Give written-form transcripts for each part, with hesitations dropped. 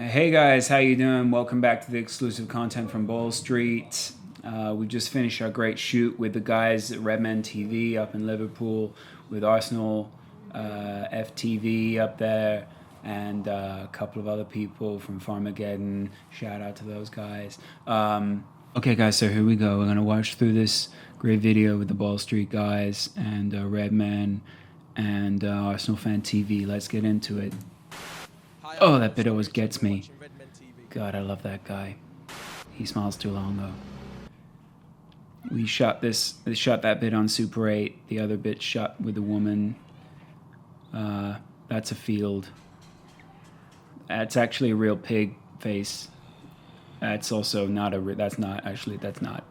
Hey guys, how you doing? Welcome back to the exclusive content from Ball Street. We just finished our great shoot with the guys at Redmen TV up in Liverpool, with Arsenal FTV up there, and a couple of other people from Farmaggedon. Shout out to those guys. Okay guys, so here we go. We're gonna watch through this great video with the Ball Street guys and Redmen and Arsenal Fan TV. Let's get into it. Oh, that bit always gets me. God, I love that guy. He smiles too long though. We shot that bit on Super 8. The other bit shot with a woman. That's a field. That's actually a real pig face. That's also not a. That's not.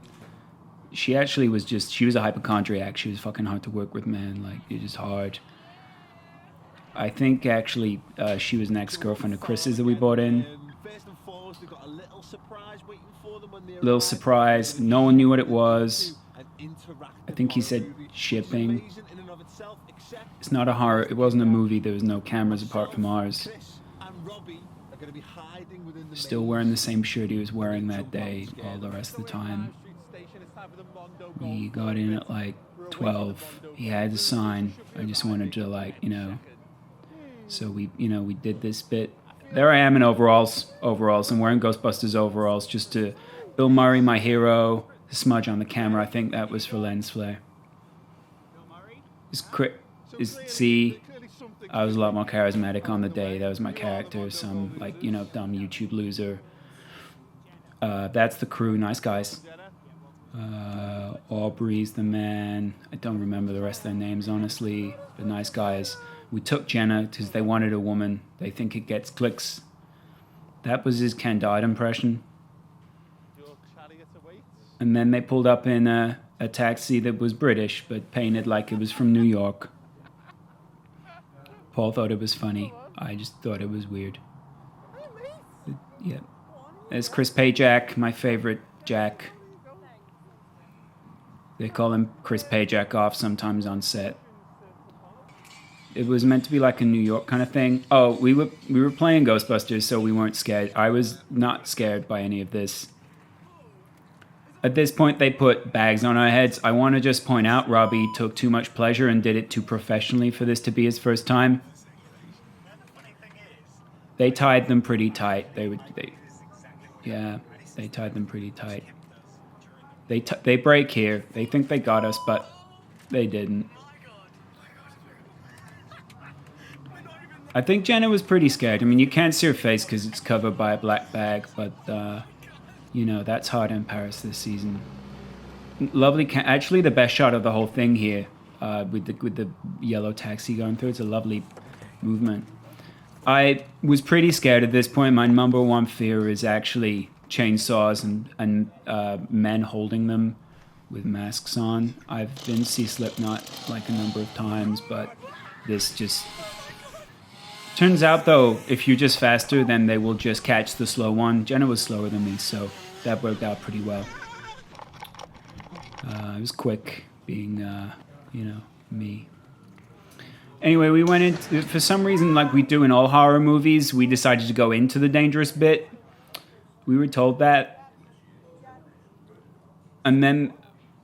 She was a hypochondriac. She was fucking hard to work with, man. Like, you're just hard. I think actually she was an ex-girlfriend of Chris's that we brought in. Little surprise. No one knew what it was. I think he said shipping. It's not a horror. It wasn't a movie. There was no cameras apart from ours. Still wearing the same shirt he was wearing that day all the rest of the time. We got in at like 12. He had to sign. I just wanted to So we did this bit. There I am in overalls. I'm wearing Ghostbusters overalls just to Bill Murray, my hero. The smudge on the camera. I think that was for lens flare. See, I was a lot more charismatic on the day. That was my character. Some dumb YouTube loser. That's the crew. Nice guys. Aubrey's the man. I don't remember the rest of their names honestly. But nice guys. We took Jenna because they wanted a woman. They think it gets clicks. That was his Ken Dodd impression. And then they pulled up in a taxi that was British, but painted like it was from New York. Paul thought it was funny. I just thought it was weird. Yeah. There's Chris Pajak, my favorite Jack. They call him Chris Pajak off sometimes on set. It was meant to be like a New York kind of thing. Oh, we were playing Ghostbusters, so we weren't scared. I was not scared by any of this. At this point, they put bags on our heads. I want to just point out Robbie took too much pleasure and did it too professionally for this to be his first time. They tied them pretty tight. They tied them pretty tight. They break here. They think they got us, but they didn't. I think Jenna was pretty scared. I mean, you can't see her face because it's covered by a black bag, but, that's hard in Paris this season. Lovely, actually the best shot of the whole thing here, with the yellow taxi going through. It's a lovely movement. I was pretty scared at this point. My number one fear is actually chainsaws and men holding them with masks on. I've been to see Slipknot like a number of times, but this just... Turns out, though, if you're just faster, then they will just catch the slow one. Jenna was slower than me, so that worked out pretty well. It was quick, being, me. Anyway, we went in, for some reason, like we do in all horror movies, we decided to go into the dangerous bit. We were told that. And then,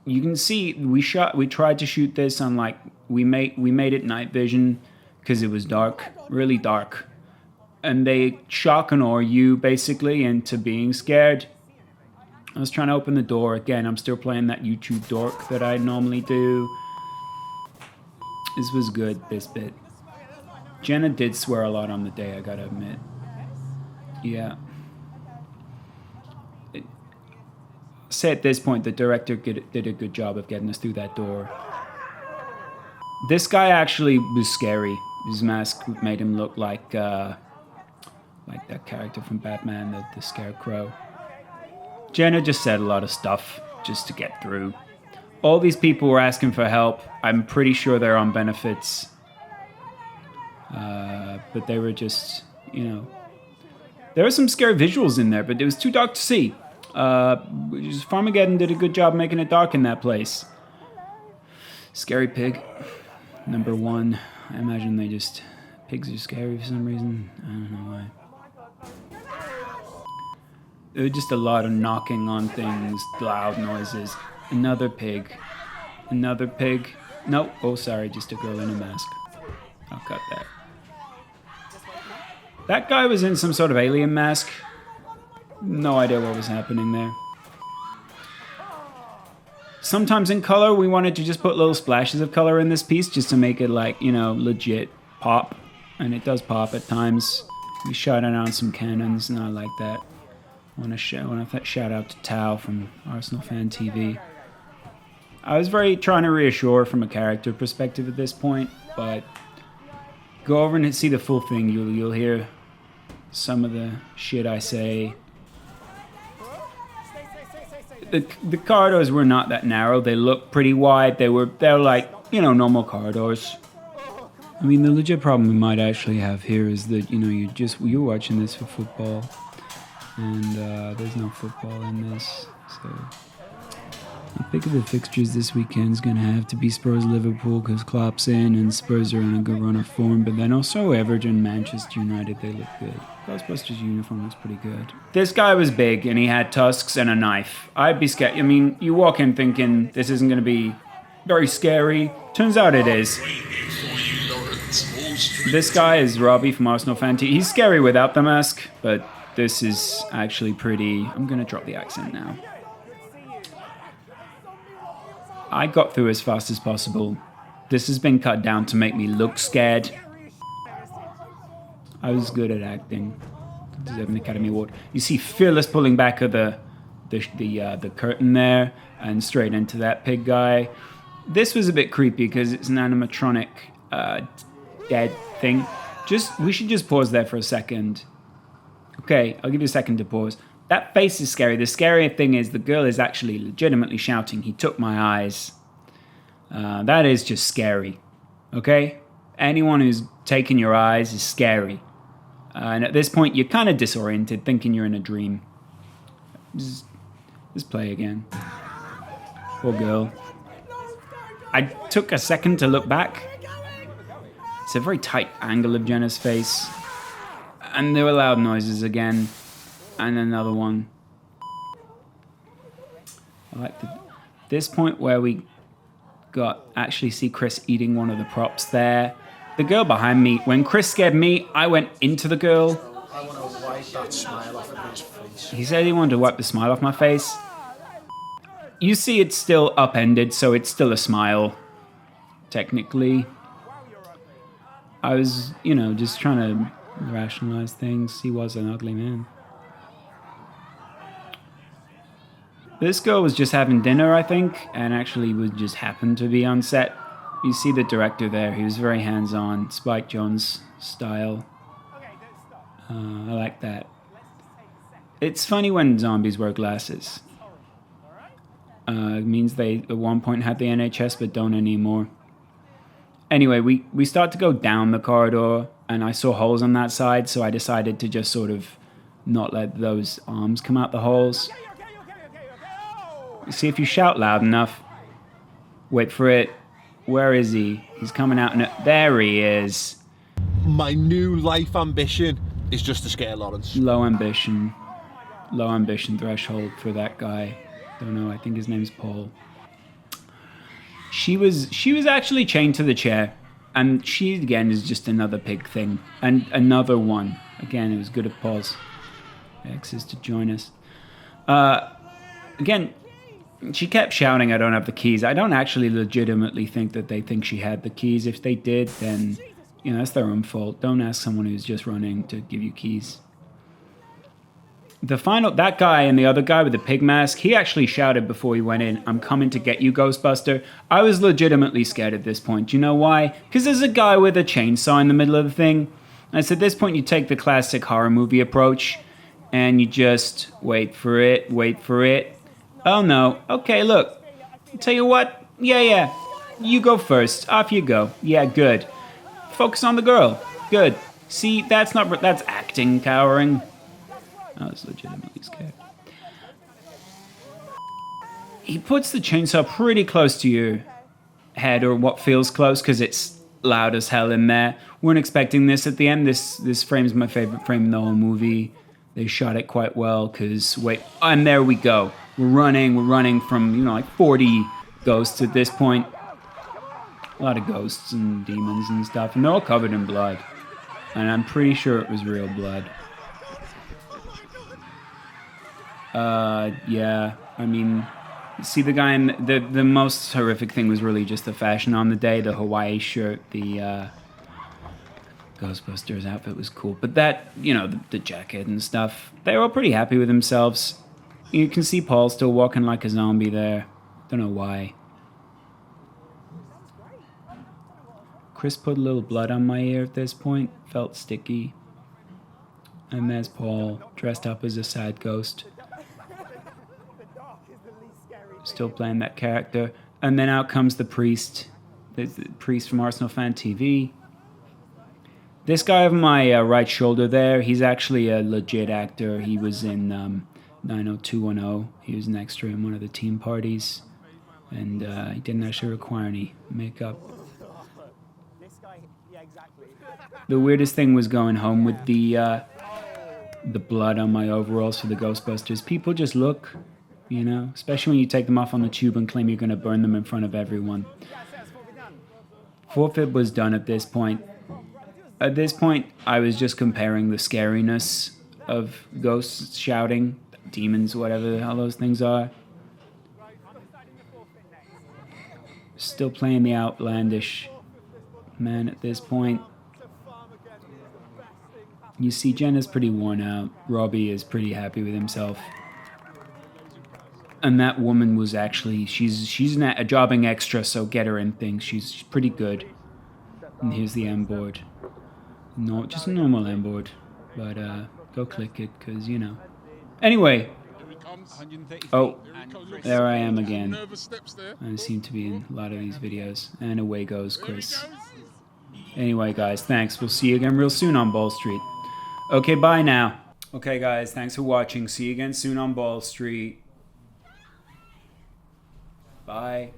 you can see, we tried to shoot this on, we made it night vision, because it was dark, really dark. And they shock and awe you, basically, into being scared. I was trying to open the door. Again, I'm still playing that YouTube dork that I normally do. This was good, this bit. Jenna did swear a lot on the day, I gotta admit. Yeah. Say at this point, the director did a good job of getting us through that door. This guy actually was scary. His mask made him look like that character from Batman, the Scarecrow. Jenna just said a lot of stuff just to get through. All these people were asking for help. I'm pretty sure they're on benefits. But they were just, There were some scary visuals in there, but it was too dark to see. Farmaggedon did a good job making it dark in that place. Scary pig. Number 1. I imagine pigs are scary for some reason. I don't know why. There was just a lot of knocking on things, loud noises. Another pig. Another pig. Nope. Oh, sorry, just a girl in a mask. I'll cut that. That guy was in some sort of alien mask. No idea what was happening there. Sometimes in color, we wanted to just put little splashes of color in this piece just to make it like, you know, legit pop. And it does pop at times. We shot it on some cannons, and I like that. I want to shout out to Tao from Arsenal Fan TV. I was very trying to reassure from a character perspective at this point, but go over and see the full thing. You'll hear some of the shit I say. The corridors were not that narrow. They looked pretty wide. They're like, you know, normal corridors. I mean, the legit problem we might actually have here is that, you know, you're watching this for football, and there's no football in this. So I think of the fixtures this weekend is going to have to be Spurs-Liverpool because Klopp's in and Spurs are on a good run of form, but then also Everton, Manchester United, they look good. Ghostbusters' uniform looks pretty good. This guy was big and he had tusks and a knife. I'd be scared. I mean, you walk in thinking this isn't going to be very scary. Turns out it is. This guy is Robbie from Arsenal Fan TV. He's scary without the mask, but this is actually pretty... I'm going to drop the accent now. I got through as fast as possible. This has been cut down to make me look scared. I was good at acting. Deserve an Academy Award. You see Fearless pulling back of the curtain there and straight into that pig guy. This was a bit creepy because it's an animatronic dead thing. We should just pause there for a second. Okay, I'll give you a second to pause. That face is scary. The scary thing is the girl is actually legitimately shouting, "He took my eyes." That is just scary. Okay? Anyone who's taken your eyes is scary. And at this point, you're kind of disoriented, thinking you're in a dream. Just play again. Poor girl. I took a second to look back. It's a very tight angle of Jenna's face. And there were loud noises again. And another one. I like this point where we actually see Chris eating one of the props there. The girl behind me, when Chris scared me, I went into the girl. I want to wipe that smile off of his face. He said he wanted to wipe the smile off my face. You see it's still upended, so it's still a smile. Technically. I was, you know, just trying to rationalize things. He was an ugly man. This girl was just having dinner, I think, and actually would just happen to be on set. You see the director there. He was very hands-on, Spike Jonze style. I like that. It's funny when zombies wear glasses. It means they at one point had the NHS but don't anymore. Anyway, we start to go down the corridor, and I saw holes on that side, so I decided to just sort of not let those arms come out the holes. See, if you shout loud enough, wait for it. Where is he? He's coming out. There he is. My new life ambition is just to scare Lawrence. Low ambition threshold for that guy. Don't know. I think his name's Paul. She was actually chained to the chair, and she again is just another pig thing, and another one. Again, it was good at pause. X is to join us. Again. She kept shouting, "I don't have the keys." I don't actually legitimately think that they think she had the keys. If they did, then, you know, that's their own fault. Don't ask someone who's just running to give you keys. That guy and the other guy with the pig mask, he actually shouted before he went in, "I'm coming to get you, Ghostbuster." I was legitimately scared at this point. Do you know why? Because there's a guy with a chainsaw in the middle of the thing. And so at this point, you take the classic horror movie approach, and you just wait for it. Oh no. Okay, look. Tell you what. Yeah. You go first. Off you go. Yeah, good. Focus on the girl. Good. See, that's acting cowering. I was legitimately scared. He puts the chainsaw pretty close to your head, or what feels close, because it's loud as hell in there. Weren't expecting this at the end. This frame's my favorite frame in the whole movie. They shot it quite well because, wait, and there we go. We're running from, you know, like 40 ghosts at this point. A lot of ghosts and demons and stuff, and they're all covered in blood. And I'm pretty sure it was real blood. Yeah, I mean, see the guy in the most horrific thing was really just the fashion on the day, the Hawaii shirt, the Ghostbusters outfit was cool, but that, you know, the jacket and stuff, they were all pretty happy with themselves. You can see Paul still walking like a zombie there. Don't know why. Chris put a little blood on my ear at this point, felt sticky. And there's Paul, dressed up as a sad ghost. Still playing that character. And then out comes the priest. The priest from Arsenal Fan TV. This guy on my right shoulder there, he's actually a legit actor. He was in 90210. He was an extra in one of the team parties. And he didn't actually require any makeup. The weirdest thing was going home with the blood on my overalls for the Ghostbusters. People just look, you know, especially when you take them off on the tube and claim you're going to burn them in front of everyone. Forfeit was done at this point. At this point, I was just comparing the scariness of ghosts shouting, demons, whatever the hell those things are. Still playing the outlandish man at this point. You see, Jenna's pretty worn out. Robbie is pretty happy with himself. And that woman was actually, she's a jobbing extra, so get her in things. She's pretty good. And here's the M board. No, just a normal M board. But go click it, because, you know. Anyway. Oh, there I am again. I seem to be in a lot of these videos. And away goes Chris. Anyway, guys, thanks. We'll see you again real soon on Ball Street. Okay, bye now. Okay, guys, thanks for watching. See you again soon on Ball Street. Bye.